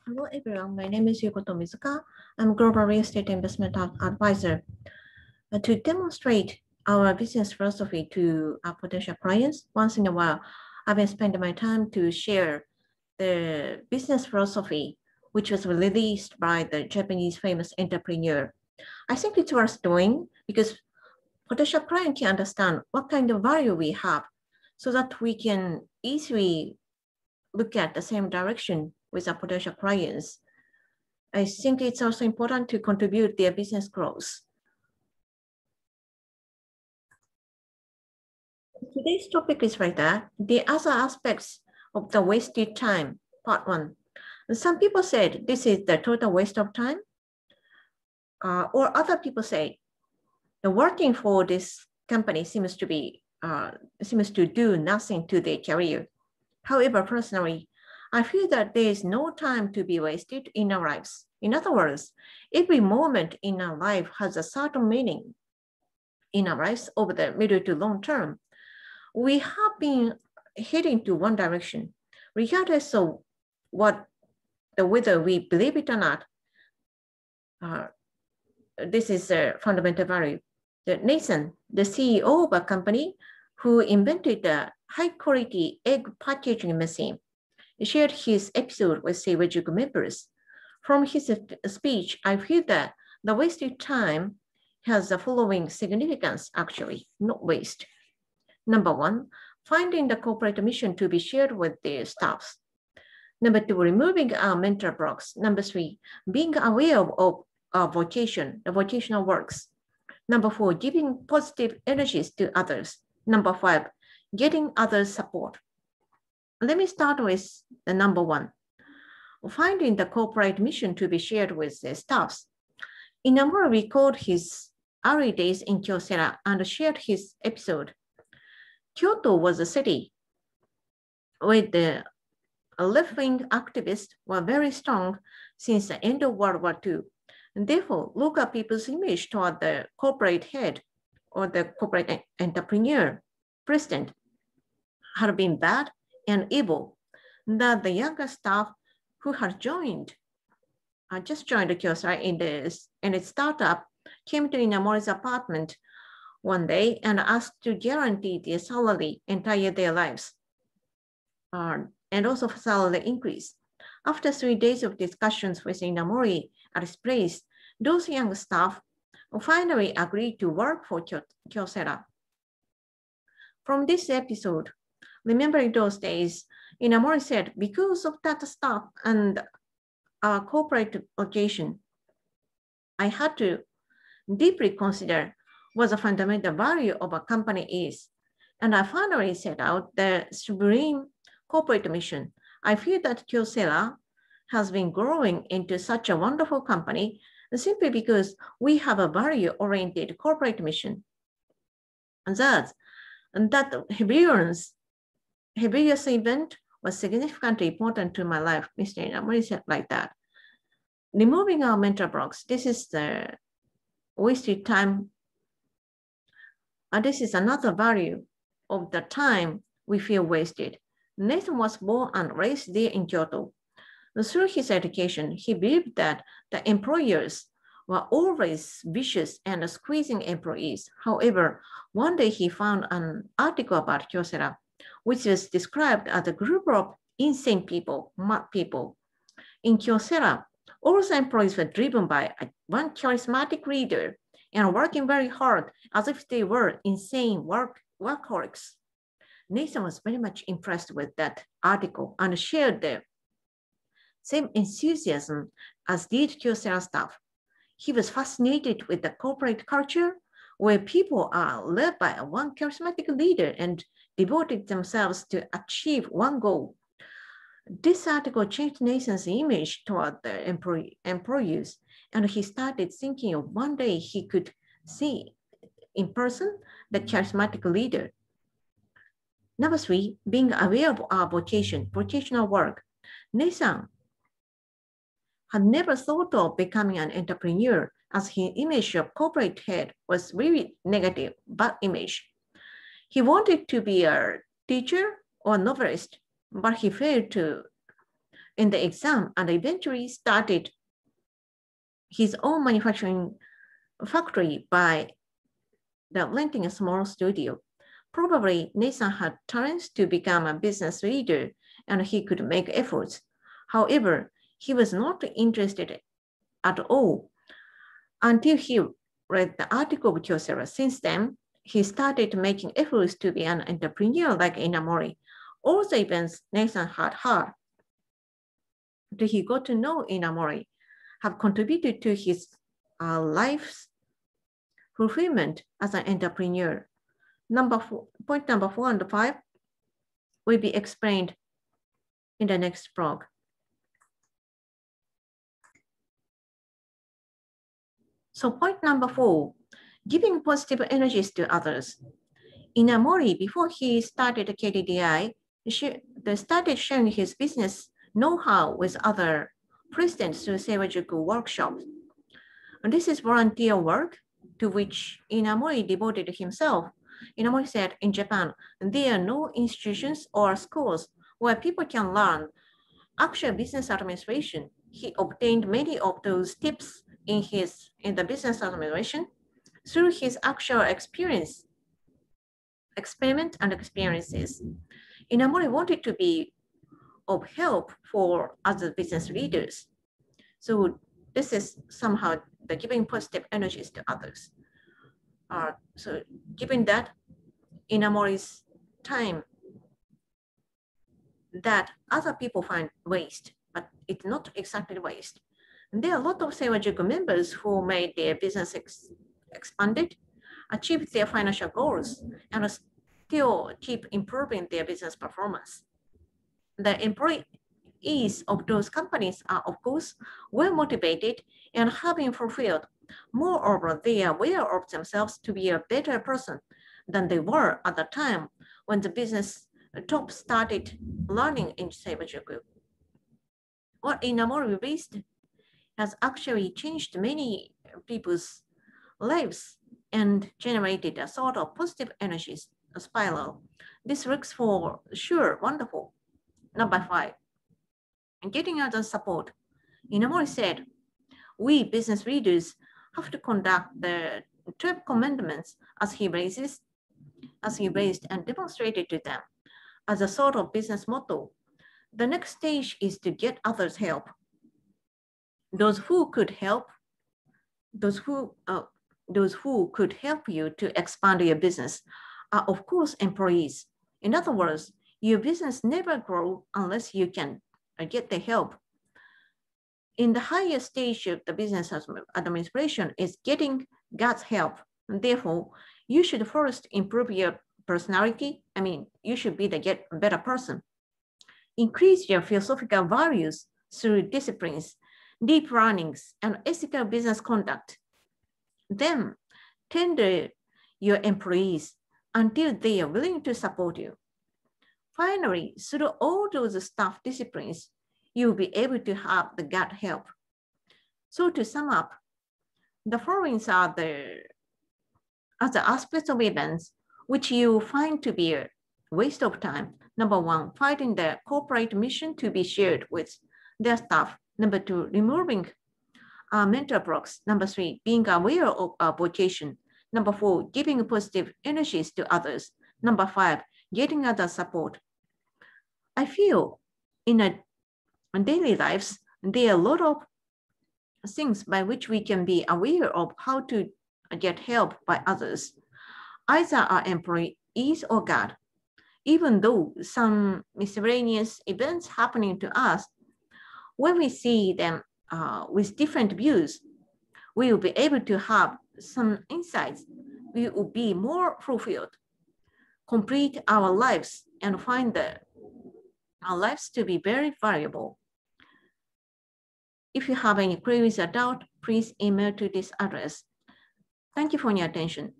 Hello everyone, my name is Yukoto Mizuka. I'm a Global Real Estate Investment Advisor. To demonstrate our business philosophy to our potential clients, once in a while, I've been spending my time to share the business philosophy, which was released by the Japanese famous entrepreneur. I think it's worth doing because potential client can understand what kind of value we have so that we can easily look at the same direction with our potential clients. I think it's also important to contribute their business growth. Today's topic is like that. The other aspects of the wasted time, part one. Some people said this is the total waste of time. Or other people say the working for this company seems to do nothing to their career. However, personally, I feel that there is no time to be wasted in our lives. In other words, every moment in our life has a certain meaning in our lives over the middle to long term. We have been heading to one direction, regardless of whether we believe it or not. This is a fundamental value. Nathan, the CEO of a company who invented the high-quality egg packaging machine, shared his episode with Seiwajuk members. From his speech, I feel that the wasted time has the following significance, actually, not waste. Number one, finding the corporate mission to be shared with their staffs. Number two, removing our mental blocks. Number three, being aware of our vocation, the vocational works. Number four, giving positive energies to others. Number five, getting others' support. Let me start with the number one, finding the corporate mission to be shared with the staffs. Inamura recalled his early days in Kyocera and shared his episode. Kyoto was a city where the left-wing activists were very strong since the end of World War II. And therefore, local people's image toward the corporate head or the corporate entrepreneur, president, had been bad and evil, that the younger staff who had just joined Kyocera in its startup, came to Inamori's apartment one day and asked to guarantee their salary entire their lives, and also for salary increase. After 3 days of discussions with Inamori at his place, those young staff finally agreed to work for Kyocera. From this episode, remembering those days, Inamori said, because of that staff and our corporate vocation, I had to deeply consider what the fundamental value of a company is. And I finally set out the supreme corporate mission. I feel that Kyocera has been growing into such a wonderful company simply because we have a value-oriented corporate mission. And that Hebrews event was significantly important to my life. Mr. Inamori said like that. Removing our mental blocks, this is the wasted time. And this is another value of the time we feel wasted. Nathan was born and raised there in Kyoto. Through his education, he believed that the employers were always vicious and squeezing employees. However, one day he found an article about Kyocera, which was described as a group of insane people, mad people. In Kyocera, all the employees were driven by one charismatic leader and working very hard as if they were insane workaholics. Nathan was very much impressed with that article and shared the same enthusiasm as did Kyocera staff. He was fascinated with the corporate culture where people are led by one charismatic leader and devoted themselves to achieve one goal. This article changed Nathan's image toward the employees, and he started thinking of one day he could see in person the charismatic leader. Number three, being aware of our vocational work. Nathan had never thought of becoming an entrepreneur as his image of corporate head was really negative, bad image. He wanted to be a teacher or novelist, but he failed to in the exam and eventually started his own manufacturing factory by renting a small studio. Probably Nathan had talents to become a business leader and he could make efforts. However, he was not interested at all until he read the article of Kyocera. Since then, he started making efforts to be an entrepreneur like Inamori. All the events Nathan had heard that he got to know Inamori have contributed to his life's fulfillment as an entrepreneur. Point number 4 and 5 will be explained in the next blog. So point number 4, giving positive energies to others. Inamori, before he started KDDI, started sharing his business know-how with other presidents through Seiwajuku workshops. And this is volunteer work to which Inamori devoted himself. Inamori said, in Japan, there are no institutions or schools where people can learn actual business administration. He obtained many of those tips in the business administration through his actual experiment and experiences. Inamori wanted to be of help for other business leaders. So this is somehow the giving positive energies to others. So given that Inamori's time that other people find waste, but it's not exactly waste. And there are a lot of Seiwajuku members who made their business expanded, achieved their financial goals, and still keep improving their business performance. The employees of those companies are, of course, well motivated and have been fulfilled. Moreover, they are aware of themselves to be a better person than they were at the time when the business top started learning in Seiwajuku. What Inamori released has actually changed many people's lives and generated a sort of positive energies spiral. This looks for sure wonderful. Number 5, getting other support. Inamori said, we business leaders have to conduct the 12 commandments as he raised and demonstrated to them as a sort of business motto. The next stage is to get others help. Those who could help you to expand your business are, of course, employees. In other words, your business never grows unless you can get the help. In the higher stage of the business administration is getting God's help. And therefore, you should first improve your personality. You should be the better person. Increase your philosophical values through disciplines, deep learnings, and ethical business conduct. Then tender your employees until they are willing to support you. Finally, through all those staff disciplines, you will be able to have the God help. So to sum up, the following are the other aspects of events which you find to be a waste of time. Number 1, finding the corporate mission to be shared with their staff. Number 2, removing mental blocks. Number 3, being aware of our vocation. Number 4, giving positive energies to others. Number 5, getting other support. I feel in daily lives, there are a lot of things by which we can be aware of how to get help by others, either our employees or God. Even though some miscellaneous events happening to us, when we see them with different views, we will be able to have some insights. We will be more fulfilled, complete our lives, and find our lives to be very valuable. If you have any queries or doubt, please email to this address. Thank you for your attention.